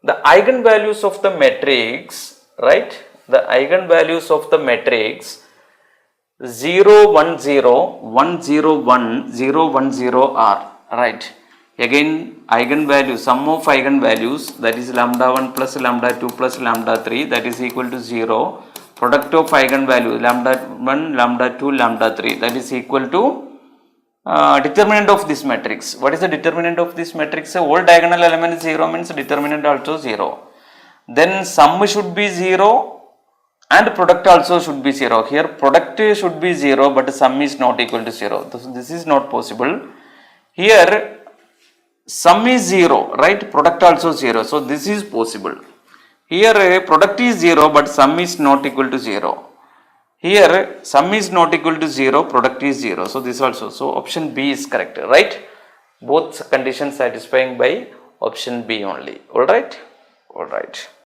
the eigenvalues of the matrix, right? The eigenvalues of the matrix 0, 1, 0, 1, 0, 1, 0, 1, 0 are, right? Again, eigenvalues, sum of eigenvalues, that is lambda 1 plus lambda 2 plus lambda 3, that is equal to 0. Product of eigenvalue lambda 1, lambda 2, lambda 3, that is equal to determinant of this matrix. What is the determinant of this matrix? All diagonal element 0 means determinant also 0. Then sum should be 0 and product also should be 0. Here product should be 0 but sum is not equal to 0. This is not possible. Here sum is 0, right? Product also 0. So this is possible. Here product is 0 but sum is not equal to 0. Here sum is not equal to 0, product is 0. So this also. So option B is correct, right? Both conditions satisfying by option B only. Alright.